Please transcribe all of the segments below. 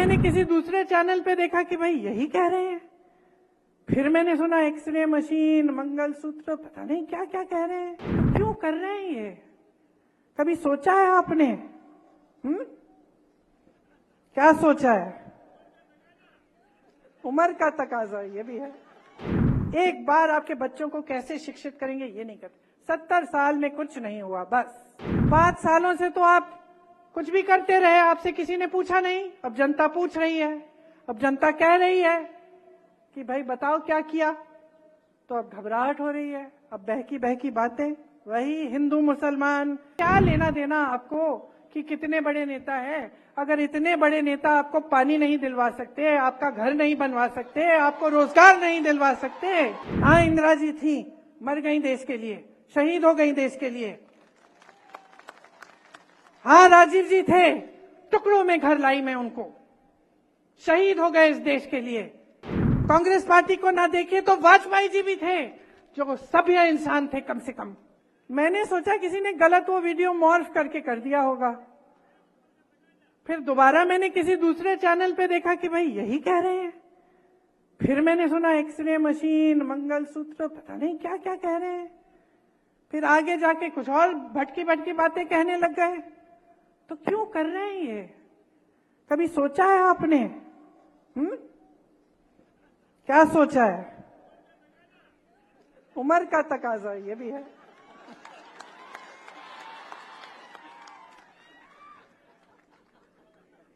मैंने किसी दूसरे चैनल पे देखा कि भाई यही कह रहे हैं। फिर मैंने सुना एक्सरे मशीन, मंगलसूत्र, पता नहीं क्या क्या कह रहे हैं। तो क्यों कर रहे हैं ये? कभी सोचा है आपने? क्या सोचा है? उम्र का तकाजा ये भी है। एक बार आपके बच्चों को कैसे शिक्षित करेंगे ये नहीं करते। 70 साल में कुछ नहीं हुआ, बस 5 सालों से तो आप कुछ भी करते रहे, आपसे किसी ने पूछा नहीं। अब जनता पूछ रही है, अब जनता कह रही है कि भाई बताओ क्या किया। तो अब घबराहट हो रही है, अब बहकी बहकी बातें, वही हिंदू मुसलमान। क्या लेना देना आपको कि कितने बड़े नेता है? अगर इतने बड़े नेता आपको पानी नहीं दिलवा सकते, आपका घर नहीं बनवा सकते, आपको रोजगार नहीं दिलवा सकते। हाँ, इंदिरा जी थी, मर गई देश के लिए, शहीद हो गई देश के लिए। हाँ, राजीव जी थे, टुकड़ों में घर लाई मैं उनको, शहीद हो गए इस देश के लिए। कांग्रेस पार्टी को ना देखे तो वाजपेयी जी भी थे, जो सभ्य इंसान थे कम से कम। मैंने सोचा किसी ने गलत वो वीडियो मॉर्फ करके कर दिया होगा। फिर दोबारा मैंने किसी दूसरे चैनल पे देखा कि भाई यही कह रहे हैं। फिर मैंने सुना एक्सरे मशीन, मंगलसूत्र, पता नहीं क्या क्या कह रहे हैं। फिर आगे जाके कुछ और भटकी भटकी बातें कहने लग गए। तो क्यों कर रहे हैं ये? कभी सोचा है आपने? क्या सोचा है? उम्र का तकाजा ये भी है।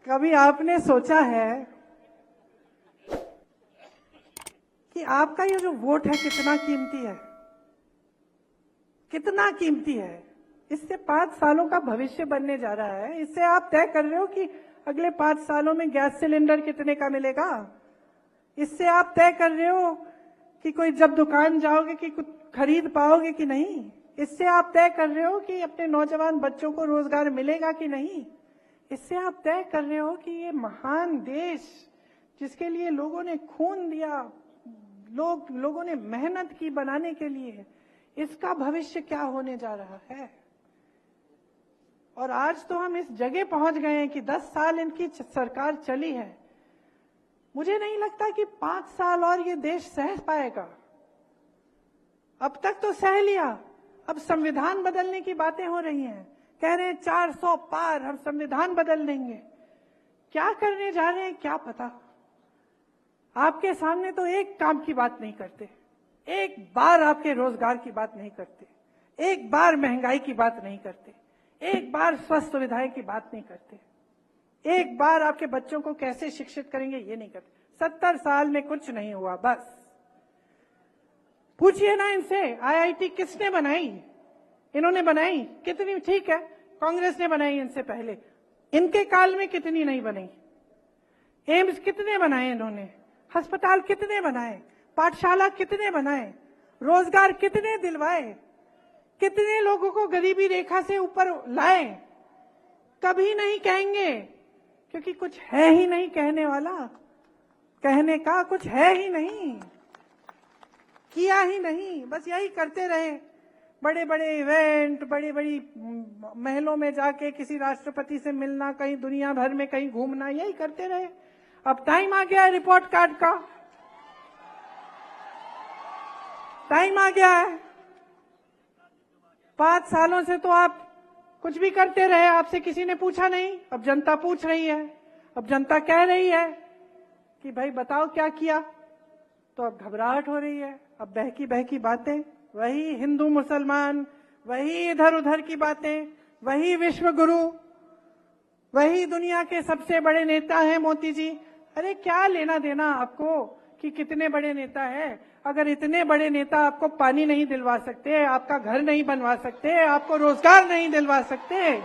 कभी आपने सोचा है कि आपका ये जो वोट है कितना कीमती है? कितना कीमती है? इससे 5 सालों का भविष्य बनने जा रहा है। इससे आप तय कर रहे हो कि अगले 5 सालों में गैस सिलेंडर कितने का मिलेगा। इससे आप तय कर रहे हो कि कोई जब दुकान जाओगे कि कुछ खरीद पाओगे कि नहीं। इससे आप तय कर रहे हो कि अपने नौजवान बच्चों को रोजगार मिलेगा कि नहीं। इससे आप तय कर रहे हो कि ये महान देश जिसके लिए लोगों ने खून दिया, लोगों ने मेहनत की बनाने के लिए, इसका भविष्य क्या होने जा रहा है। और आज तो हम इस जगह पहुंच गए हैं कि 10 साल इनकी सरकार चली है। मुझे नहीं लगता कि 5 साल और ये देश सह पाएगा। अब तक तो सह लिया, अब संविधान बदलने की बातें हो रही हैं। कह रहे हैं 400 पार, हम संविधान बदल देंगे। क्या करने जा रहे हैं क्या पता। आपके सामने तो एक काम की बात नहीं करते, एक बार आपके रोजगार की बात नहीं करते, एक बार महंगाई की बात नहीं करते, एक बार स्वास्थ्य सुविधाएं की बात नहीं करते, एक बार आपके बच्चों को कैसे शिक्षित करेंगे ये नहीं करते। 70 साल में कुछ नहीं हुआ, बस पूछिए ना इनसे, आईआईटी किसने बनाई? इन्होंने बनाई कितनी? ठीक है, कांग्रेस ने बनाई इनसे पहले, इनके काल में कितनी नहीं बनी। एम्स कितने बनाए इन्होंने, अस्पताल कितने बनाए, पाठशाला कितने बनाए, रोजगार कितने दिलवाए, कितने लोगों को गरीबी रेखा से ऊपर लाए। कभी नहीं कहेंगे क्योंकि कुछ है ही नहीं कहने वाला, कहने का कुछ है ही नहीं, किया ही नहीं, बस यही करते रहे। बड़े बड़े इवेंट, बड़ी बड़ी महलों में जाके किसी राष्ट्रपति से मिलना, कहीं दुनिया भर में कहीं घूमना, यही करते रहे। अब टाइम आ गया है रिपोर्ट कार्ड का, टाइम आ गया है। 5 सालों से तो आप कुछ भी करते रहे, आपसे किसी ने पूछा नहीं। अब जनता पूछ रही है, अब जनता कह रही है कि भाई बताओ क्या किया। तो अब घबराहट हो रही है, अब बहकी बहकी बातें, वही हिंदू मुसलमान, वही इधर उधर की बातें, वही विश्व गुरु, वही दुनिया के सबसे बड़े नेता हैं मोदी जी। अरे क्या लेना देना आपको कि कितने बड़े नेता है? अगर इतने बड़े नेता आपको पानी नहीं दिलवा सकते, आपका घर नहीं बनवा सकते, आपको रोजगार नहीं दिलवा सकते,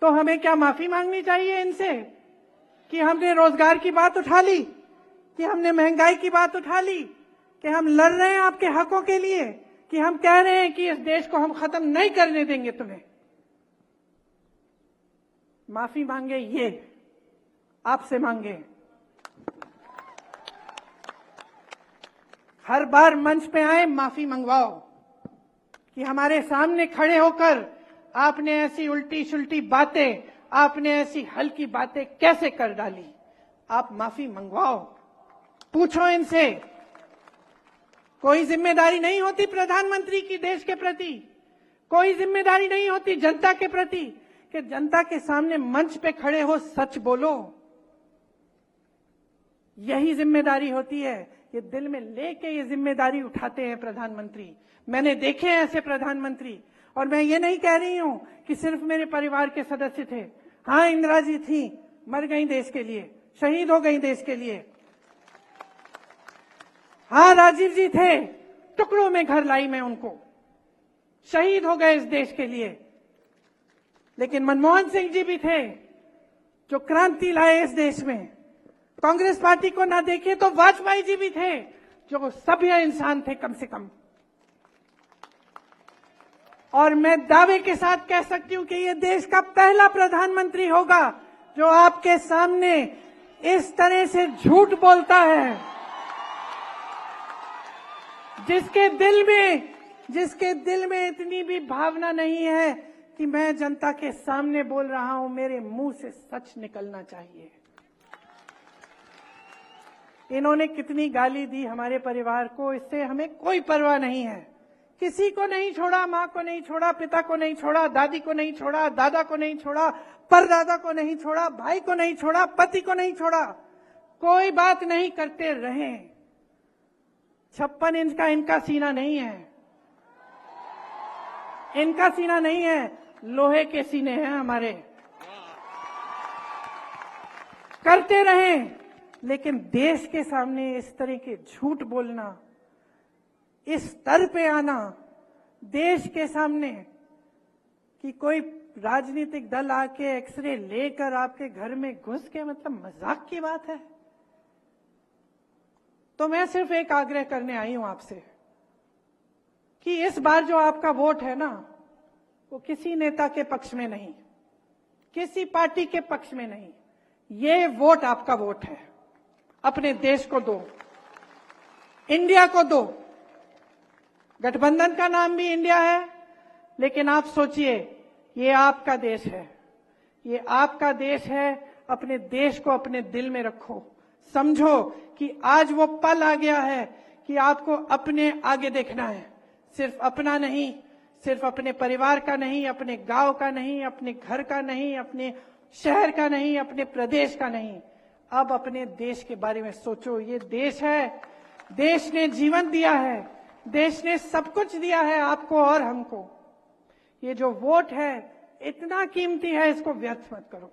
तो हमें क्या माफी मांगनी चाहिए इनसे कि हमने रोजगार की बात उठा ली, कि हमने महंगाई की बात उठा ली, कि हम लड़ रहे हैं आपके हकों के लिए, कि हम कह रहे हैं कि इस देश को हम खत्म नहीं करने देंगे तुम्हें। माफी मांगे ये आपसे मांगे। हर बार मंच पे आए माफी मंगवाओ कि हमारे सामने खड़े होकर आपने ऐसी उल्टी सुल्टी बातें, आपने ऐसी हल्की बातें कैसे कर डाली? आप माफी मंगवाओ, पूछो इनसे। कोई जिम्मेदारी नहीं होती प्रधानमंत्री की देश के प्रति, कोई जिम्मेदारी नहीं होती जनता के प्रति कि जनता के सामने मंच पे खड़े हो सच बोलो। यही जिम्मेदारी होती है। ये दिल में लेके ये जिम्मेदारी उठाते हैं प्रधानमंत्री। मैंने देखे हैं ऐसे प्रधानमंत्री, और मैं ये नहीं कह रही हूं कि सिर्फ मेरे परिवार के सदस्य थे। हाँ, इंदिरा जी थी, मर गई देश के लिए, शहीद हो गई देश के लिए। हाँ, राजीव जी थे, टुकड़ों में घर लाई मैं उनको, शहीद हो गए इस देश के लिए। लेकिन मनमोहन सिंह जी भी थे जो क्रांति लाए इस देश में। कांग्रेस पार्टी को ना देखे तो वाजपेयी जी भी थे जो सभ्य इंसान थे कम से कम। और मैं दावे के साथ कह सकती हूं कि ये देश का पहला प्रधानमंत्री होगा जो आपके सामने इस तरह से झूठ बोलता है, जिसके दिल में इतनी भी भावना नहीं है कि मैं जनता के सामने बोल रहा हूं, मेरे मुंह से सच निकलना चाहिए। इन्होंने कितनी गाली दी हमारे परिवार को, इससे हमें कोई परवाह नहीं है। किसी को नहीं छोड़ा, मां को नहीं छोड़ा, पिता को नहीं छोड़ा, दादी को नहीं छोड़ा, दादा को नहीं छोड़ा, परदादा को नहीं छोड़ा, भाई को नहीं छोड़ा, पति को नहीं छोड़ा। कोई बात नहीं करते रहे। 56 इंच का इनका सीना नहीं है, इनका सीना नहीं है, लोहे के सीने हैं हमारे। करते रहें, लेकिन देश के सामने इस तरह के झूठ बोलना, इस स्तर पे आना देश के सामने कि कोई राजनीतिक दल आके एक्सरे लेकर आपके घर में घुस के, मतलब मजाक की बात है। तो मैं सिर्फ एक आग्रह करने आई हूं आपसे कि इस बार जो आपका वोट है ना, वो किसी नेता के पक्ष में नहीं, किसी पार्टी के पक्ष में नहीं, ये वोट आपका वोट है। अपने देश को दो, इंडिया को दो। गठबंधन का नाम भी इंडिया है, लेकिन आप सोचिए, ये आपका देश है, ये आपका देश है। अपने देश को अपने दिल में रखो। समझो कि आज वो पल आ गया है कि आपको अपने आगे देखना है, सिर्फ अपना नहीं, सिर्फ अपने परिवार का नहीं, अपने गांव का नहीं, अपने घर का नहीं, अपने शहर का नहीं, अपने प्रदेश का नहीं। अब अपने देश के बारे में सोचो। ये देश है, देश ने जीवन दिया है, देश ने सब कुछ दिया है आपको और हमको। ये जो वोट है इतना कीमती है, इसको व्यर्थ मत करो।